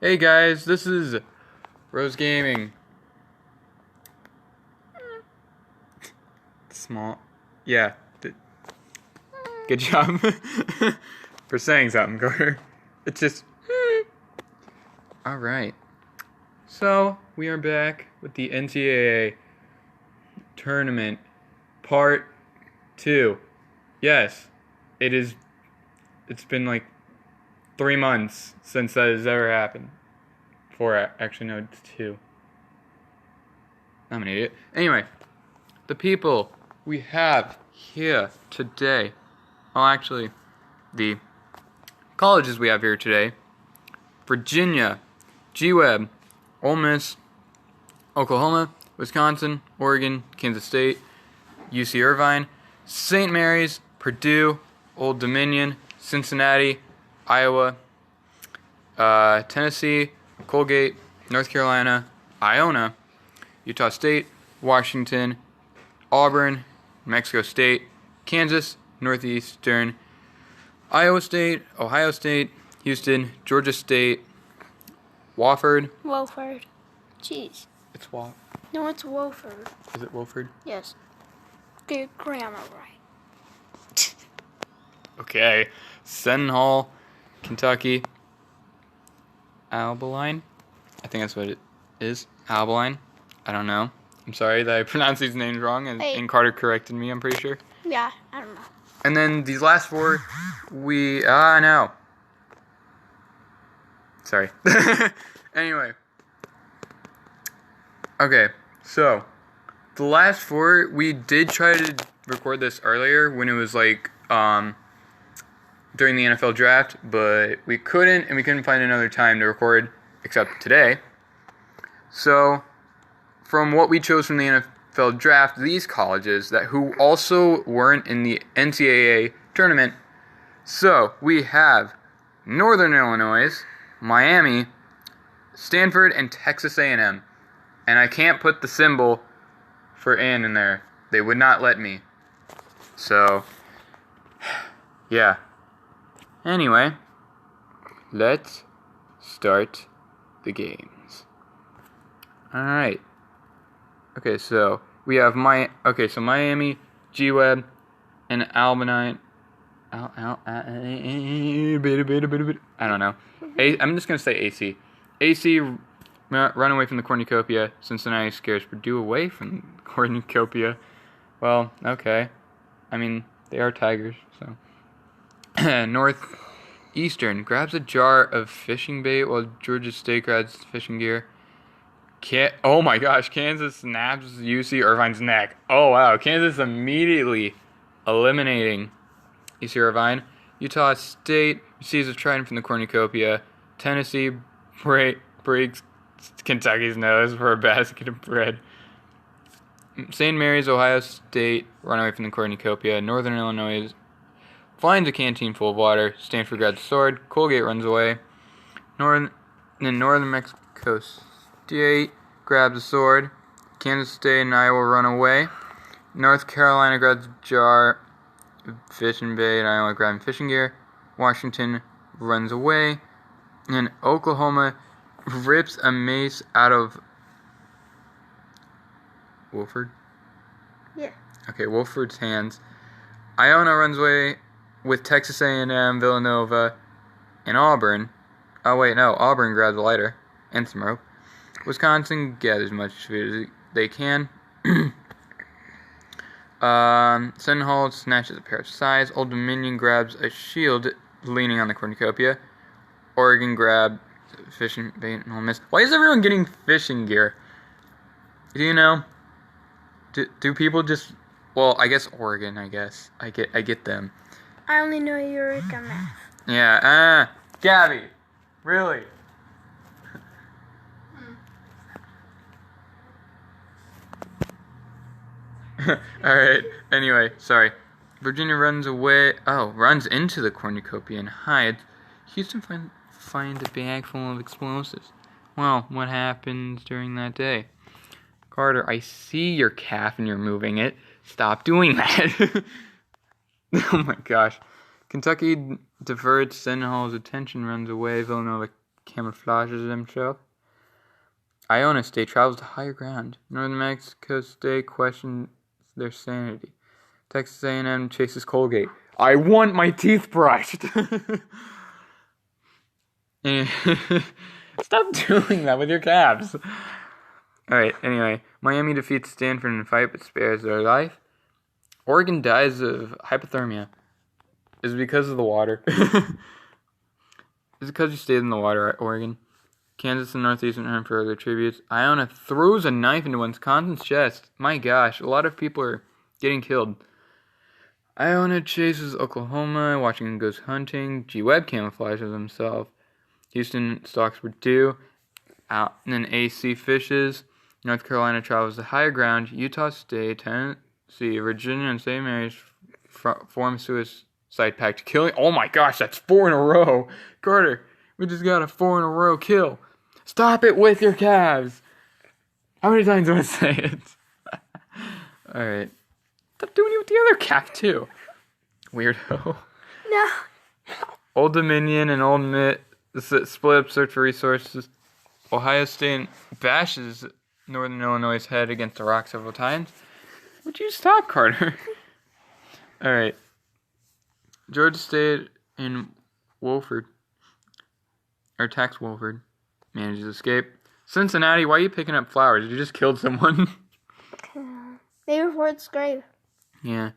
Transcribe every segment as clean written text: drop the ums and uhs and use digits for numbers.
Hey guys, this is Rose Gaming. Small. Yeah. Good job for saying something, Carter. It's just. Alright. So, we are back with the NCAA tournament part 2. Yes, it's been like 3 months since that has ever happened. 4, actually, no, it's 2. I'm an idiot. Anyway, the people we have here today. Well, actually, the colleges we have here today: Virginia, G-Web, Ole Miss, Oklahoma, Wisconsin, Oregon, Kansas State, UC Irvine, St. Mary's, Purdue, Old Dominion, Cincinnati, Iowa, Tennessee, Colgate, North Carolina, Iona, Utah State, Washington, Auburn, Mexico State, Kansas, Northeastern, Iowa State, Ohio State, Houston, Georgia State, Wofford. Wofford. Jeez. It's Wofford. No, it's Wofford. Is it Wofford? Yes. Get your grammar right. Okay. Seton Hall, Kentucky, Albaline. I think that's what it is. Albaline. I don't know. I'm sorry that I pronounced these names wrong, and Carter corrected me, I'm pretty sure. Yeah, I don't know. And then these last 4, no. Sorry. Anyway. Okay, so, the last 4, we did try to record this earlier when it was like, during the NFL draft, but we couldn't, and we couldn't find another time to record except today. So, from what we chose from the NFL draft, these colleges who also weren't in the NCAA tournament. So, we have Northern Illinois, Miami, Stanford, and Texas A&M. And I can't put the symbol for "and" in there. They would not let me. So, yeah. Anyway, let's start the games. Alright. Okay, so we have Miami, G-Web, and Albanite. I don't know. I'm just gonna say AC. AC run away from the cornucopia. Cincinnati scares Purdue away from the cornucopia. Well, okay. I mean, they are Tigers, so. Northeastern grabs a jar of fishing bait while Georgia State grabs fishing gear. Oh my gosh, Kansas snaps UC Irvine's neck. Oh wow, Kansas immediately eliminating UC Irvine. Utah State receives a trident from the cornucopia. Tennessee breaks Kentucky's nose for a basket of bread. St. Mary's, Ohio State run away from the cornucopia. Northern Illinois finds a canteen full of water. Stanford grabs a sword. Colgate runs away. Northern Mexico State grabs a sword. Kansas State and Iowa run away. North Carolina grabs a jar of fishing bait. Iowa grabs fishing gear. Washington runs away. And Oklahoma rips a mace out of Wolford? Yeah. Okay, Wolford's hands. Iona runs away with Texas A&M, Villanova, and Auburn. Oh wait, no, Auburn grabs a lighter and some rope. Wisconsin gathers as much food as they can. Seton Hall snatches a pair of sides. Old Dominion grabs a shield leaning on the cornucopia. Oregon grabs fishing bait and Ole Miss. Why is everyone getting fishing gear? Do you know? Do people just? Well, I guess Oregon. I guess I get them. I only know Eureka Math. Yeah. Gabby, really? All right. Anyway, sorry. Virginia runs into the cornucopia and hides. Houston finds a bag full of explosives. Well, what happens during that day? Carter, I see your calf and you're moving it. Stop doing that. Oh my gosh. Kentucky diverts Seton Hall's attention, runs away. Villanova camouflages himself. Iona State travels to higher ground. Northern Mexico State questions their sanity. Texas A&M chases Colgate. I want my teeth brushed. Stop doing that with your calves. Alright, anyway. Miami defeats Stanford in a fight but spares their life. Oregon dies of hypothermia. Is it because of the water? Is it because you stayed in the water at Oregon? Kansas and Northeastern earn further tributes. Iona throws a knife into Wisconsin's chest. My gosh, a lot of people are getting killed. Iona chases Oklahoma. Washington goes hunting. G. Webb camouflages himself. Houston stalks Purdue. And then AC fishes. North Carolina travels to higher ground. Utah State, Tennessee, Virginia, and St. Mary's form suicide pact, killing. Oh my gosh, that's 4 in a row. Carter, we just got a 4 in a row kill. Stop it with your calves. How many times do I say it? Alright. Stop doing it with the other calf too. Weirdo. No. Old Dominion and Old Miss split up search for resources. Ohio State bashes Northern Illinois' head against the rock several times. Would you stop, Carter? Alright. Georgia State and Wolford, or Tex Wolford, manages to escape. Cincinnati, why are you picking up flowers? You just killed someone. Maybe before it's grave. Yeah.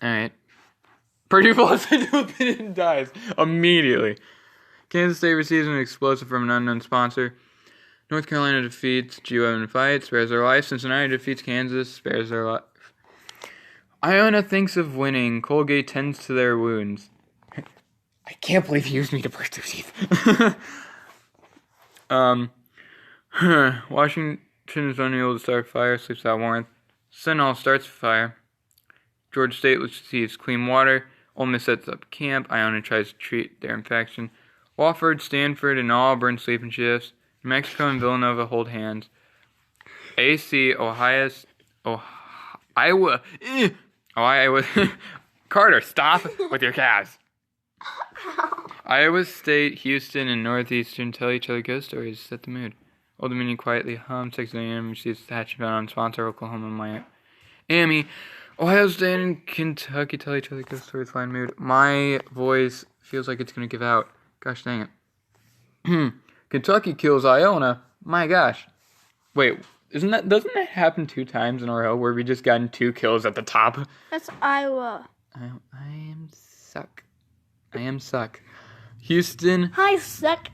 Alright. Purdue falls into a pit and dies immediately. Kansas State receives an explosive from an unknown sponsor. North Carolina defeats GU in a fight, spares their life. Cincinnati defeats Kansas, spares their life. Iona thinks of winning. Colgate tends to their wounds. I can't believe you used me to brush their teeth. Washington is unable to start a fire, sleeps without warmth. Sentinel starts a fire. Georgia State receives clean water. Ole Miss sets up camp. Iona tries to treat their infection. Wofford, Stanford, and Auburn sleep in shifts. New Mexico and Villanova hold hands. AC, Iowa. Carter, stop with your calves. Iowa State, Houston, and Northeastern tell each other ghost stories to set the mood. Old Dominion quietly hums. Texas A&M receives the hatchet on sponsor. Oklahoma, Miami. Ohio State and Kentucky tell each other ghost stories. Fine mood. My voice feels like it's gonna give out. Gosh dang it. Kentucky kills Iona. My gosh. Wait, doesn't that happen 2 times in a row where we just gotten 2 kills at the top? That's Iowa. I am suck. Houston. Hi, suck.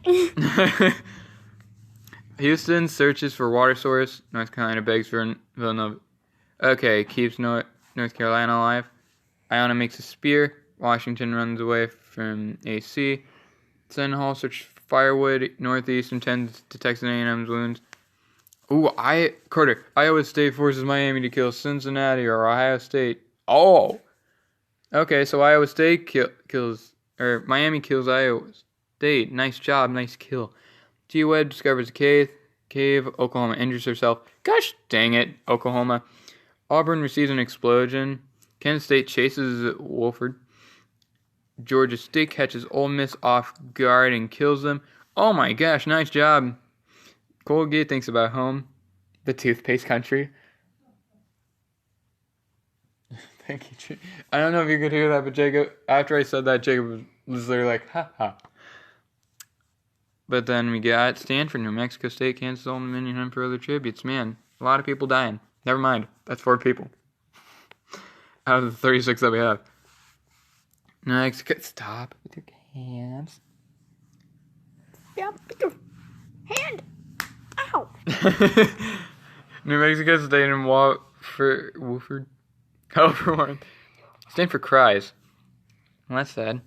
Houston searches for water source. North Carolina begs for Villanova. Okay, keeps North Carolina alive. Iona makes a spear. Washington runs away from AC. Sentinel searches for firewood. Northeastern tends to Texas A&M's wounds. Ooh, Carter. Iowa State forces Miami to kill Cincinnati or Ohio State. Oh! Okay, so Iowa State Miami kills Iowa State. Nice job, nice kill. G. Webb discovers a cave. Oklahoma injures herself. Gosh dang it, Oklahoma. Auburn receives an explosion. Kansas State chases Wolford. Georgia State catches Ole Miss off guard and kills them. Oh my gosh, nice job. Colgate thinks about home. The toothpaste country. Thank you. I don't know if you could hear that, but Jacob, after I said that, Jacob was literally like, ha ha. But then we got Stanford, New Mexico State, Kansas, Old Dominion, and for other tributes. Man, a lot of people dying. Never mind. That's 4 people. Out of the 36 that we have. Next, stop with your hands. Yeah, with your hand. Ow. New Mexico State and Wolford. However, Stanford cries. Well, that's sad.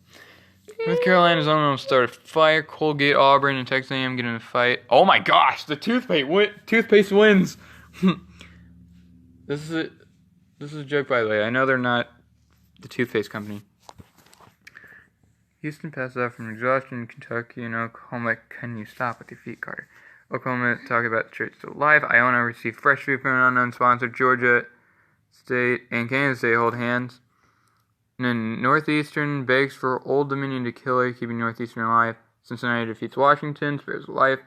North Carolina's almost started a fire. Colgate, Auburn, and Texas A&M get in a fight. Oh my gosh, the toothpaste wins. This is a joke, by the way. I know they're not the toothpaste company. Houston passes out from exhaustion. Kentucky and Oklahoma. Can you stop with your feet, Carter? Oklahoma talk about the church still alive. Iona received fresh food from an unknown sponsor. Georgia State and Kansas State hold hands. And then Northeastern begs for Old Dominion to kill her, keeping Northeastern alive. Cincinnati defeats Washington, spares life.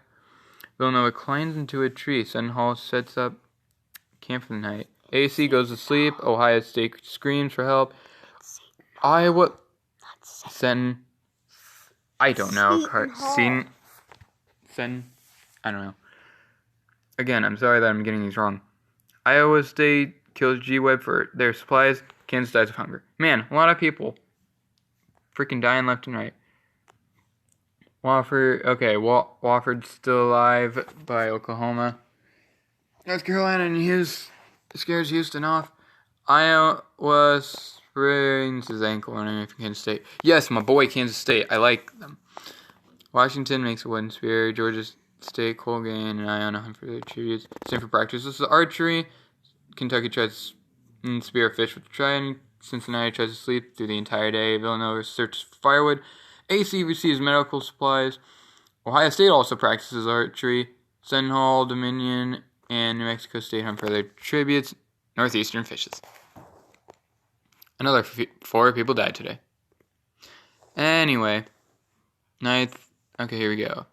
Villanova climbs into a tree. Seton Hall sets up camp for the night. AC goes to sleep. Ohio State screams for help. Iowa... Sen... I don't know. Sen... I don't know. Again, I'm sorry that I'm getting these wrong. Iowa State kills G-Web for their supplies. Kansas dies of hunger. Man, a lot of people freaking dying left and right. Wofford's still alive by Oklahoma. North Carolina and Hughes scares Houston off. Iowa sprains his ankle running from Kansas State. Yes, my boy Kansas State. I like them. Washington makes a wooden spear. Georgia State, Colgate, and Iona hunt for their tributes. Stanford practice. This is archery. Kentucky tries to spear a fish with a trident. Cincinnati tries to sleep through the entire day. Villanova searches for firewood. AC receives medical supplies. Ohio State also practices archery. Seton Hall, Dominion, and New Mexico State hunt for their tributes. Northeastern fishes. Another 4 people died today. Anyway. 9th. Okay, here we go.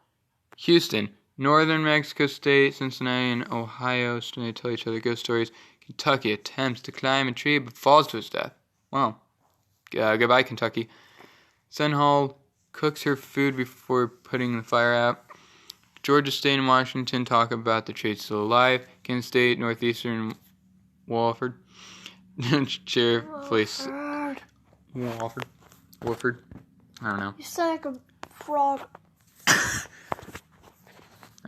Houston. Northern Mexico State, Cincinnati, and Ohio State tell each other ghost stories. Kentucky attempts to climb a tree but falls to his death. Well, goodbye, Kentucky. Seton Hall cooks her food before putting the fire out. Georgia State and Washington talk about the trade still alive. Kansas State, Northeastern, Wofford. Cheerfully. Wofford. I don't know. You sound like a frog.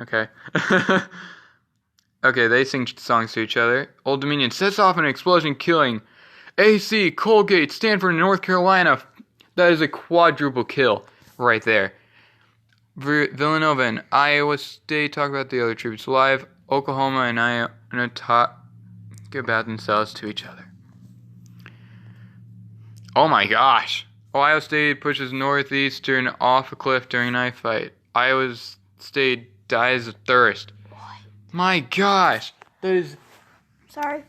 Okay. Okay, they sing songs to each other. Old Dominion sets off an explosion, killing AC, Colgate, Stanford, and North Carolina. That is a quadruple kill right there. Villanova and Iowa State talk about the other tributes alive. Oklahoma and Iona talk about themselves to each other. Oh my gosh. Ohio State pushes Northeastern off a cliff during a knife fight. Iowa State dies of thirst. What? My gosh. That is... Sorry.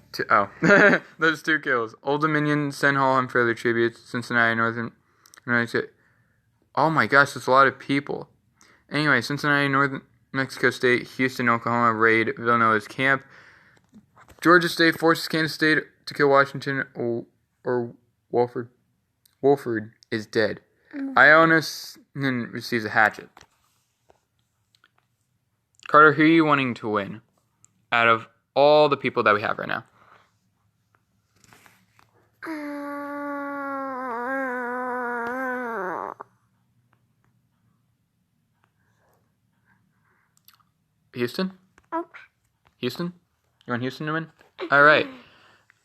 Those 2 kills. Old Dominion, Seton Hall, and further tributes. Cincinnati, Northern... Oh my gosh, that's a lot of people. Anyway, Cincinnati, Northern Mexico State, Houston, Oklahoma raid Villanova's camp. Georgia State forces Kansas State to kill Washington, or Wofford. Wofford is dead. Iona receives a hatchet. Carter, who are you wanting to win out of all the people that we have right now? Houston? Houston? You want Houston to win? All right.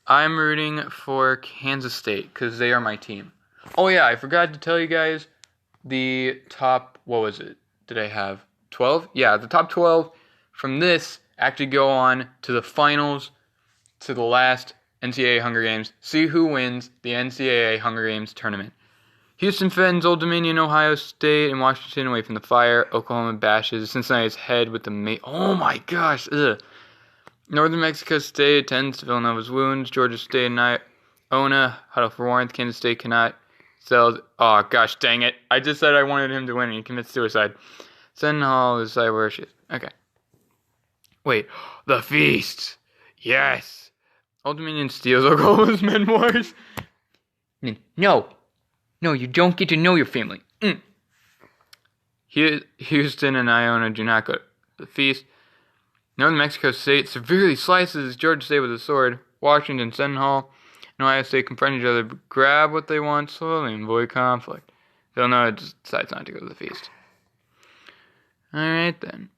I'm rooting for Kansas State because they are my team. Oh, yeah, I forgot to tell you guys the top, what was it? Did I have 12? Yeah, the top 12 from this actually go on to the finals, to the last NCAA Hunger Games. See who wins the NCAA Hunger Games tournament. Houston fends Old Dominion, Ohio State, and Washington away from the fire. Oklahoma bashes Cincinnati's head with the oh my gosh, ugh. Northern Mexico State attends to Villanova's wounds. Georgia State and Iona huddle for warmth. Kansas State cannot sell. Oh gosh, dang it! I just said I wanted him to win, and he commits suicide. Seton Hall is where she is. Okay. Wait, the feast. Yes. Old Dominion steals Oklahoma's memoirs. No, you don't get to know your family. Houston and Iona do not go to the feast. Northern Mexico State severely slices Georgia State with a sword. Washington, Seton Hall, and Ohio State confront each other, grab what they want slowly, and avoid conflict. Villanova decides not to go to the feast. Alright then.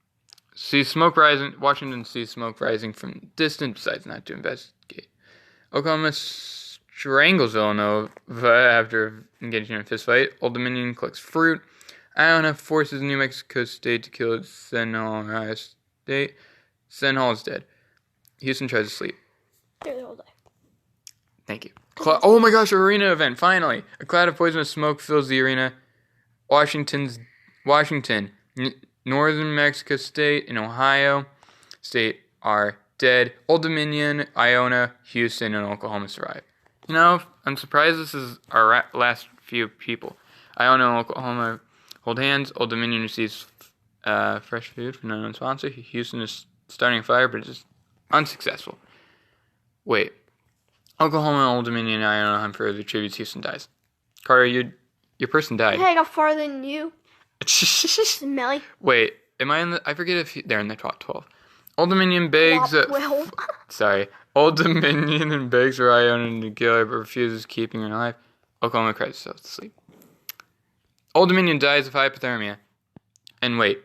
Washington sees smoke rising from distance, decides not to investigate. Oklahoma strangles Villanova after engaging in a fistfight. Old Dominion collects fruit. Iona forces New Mexico State to kill Seton Hall and Ohio State. Seton Hall is dead. Houston tries to sleep. They're all die. Thank you. Oh my gosh, arena event, finally! A cloud of poisonous smoke fills the arena. Washington, Northern Mexico State, and Ohio State are dead. Old Dominion, Iona, Houston, and Oklahoma survive. You know, I'm surprised this is our last few people. Iona and Oklahoma Hold hands. Old Dominion receives fresh food from an unknown sponsor. Houston is starting a fire, but it's just unsuccessful. Wait. Oklahoma and Old Dominion and Iona hunt for the tributes. Houston dies. Carter, your person died. Hey, I got farther than you. Smelly. Wait, am I in the... I forget if they're in the top 12. Old Dominion begs... Well. Sorry. Old Dominion and begs for Iona to kill her, but refuses keeping her alive. Oklahoma cries herself to sleep. Old Dominion dies of hypothermia. And wait.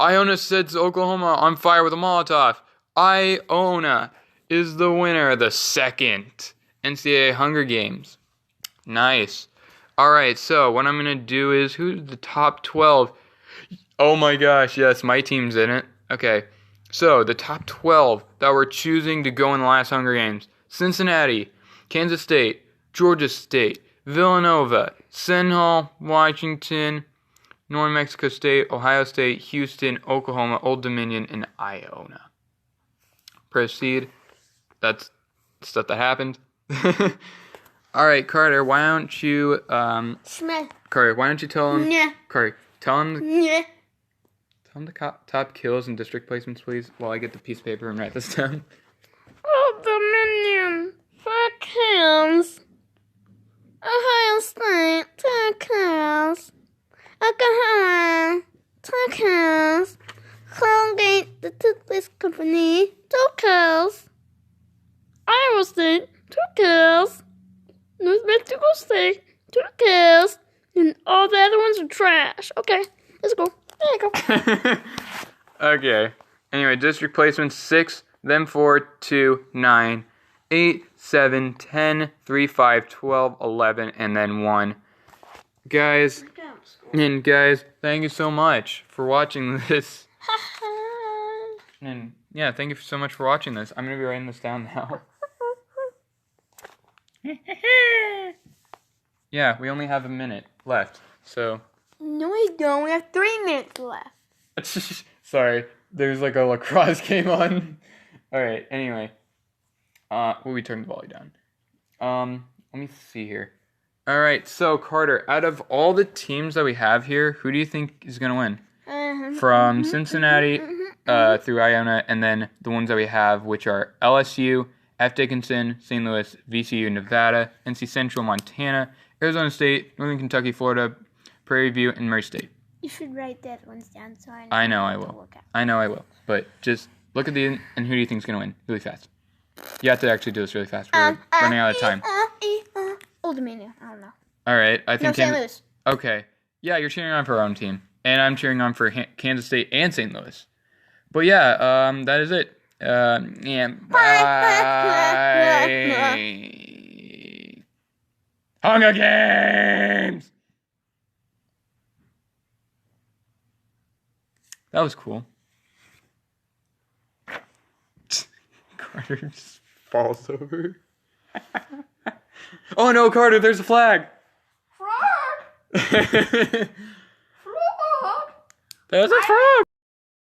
Iona sets Oklahoma on fire with a Molotov. Iona is the winner of the second NCAA Hunger Games. Nice. Alright, so what I'm going to do is, who's the top 12? Oh my gosh, yes, my team's in it. Okay, so the top 12 that were choosing to go in the last Hunger Games. Cincinnati, Kansas State, Georgia State, Villanova, Seton Hall, Washington, New Mexico State, Ohio State, Houston, Oklahoma, Old Dominion, and Iona. Proceed. That's stuff that happened. Alright, Carter, why don't you, Carter, why don't you tell him, Carter, tell him the top kills and district placements, please, while I get the piece of paper and write this down. Old Dominion, 4 kills. Ohio State, 2 kills. Oklahoma, 2 kills. Colgate, the toothpaste company, 2 kills. Iowa State, 2 kills. New Mexico State, 2 kills. And all the other ones are trash. Okay, let's go. There you go. Okay. Anyway, district placements 6, then 4, 2, 9, 8, 7, 10, 3, 5, 12, 11, and then 1. Guys, thank you so much for watching this. And yeah, thank you so much for watching this. I'm going to be writing this down now. Yeah, we only have a minute left, so... No, we don't. We have 3 minutes left. Sorry, there's like a lacrosse game on. Alright, anyway. We turned the volley down. Let me see here. Alright, so Carter, out of all the teams that we have here, who do you think is going to win? From Cincinnati through Iona, and then the ones that we have, which are LSU, F. Dickinson, St. Louis, VCU, Nevada, NC Central, Montana, Arizona State, Northern Kentucky, Florida, Prairie View, and Murray State. You should write that ones down so I know I will. I know I will. But just look at and who do you think is going to win really fast? You have to actually do this really fast. We're running out of time. Old Dominion. I don't know. All right. I think St. Louis. Okay. Yeah, you're cheering on for our own team. And I'm cheering on for Kansas State and St. Louis. But yeah, that is it. Yeah. Bye. Hunger Games! That was cool. Carter just falls over. Oh no, Carter, there's a flag! Frog! Frog! There's a frog!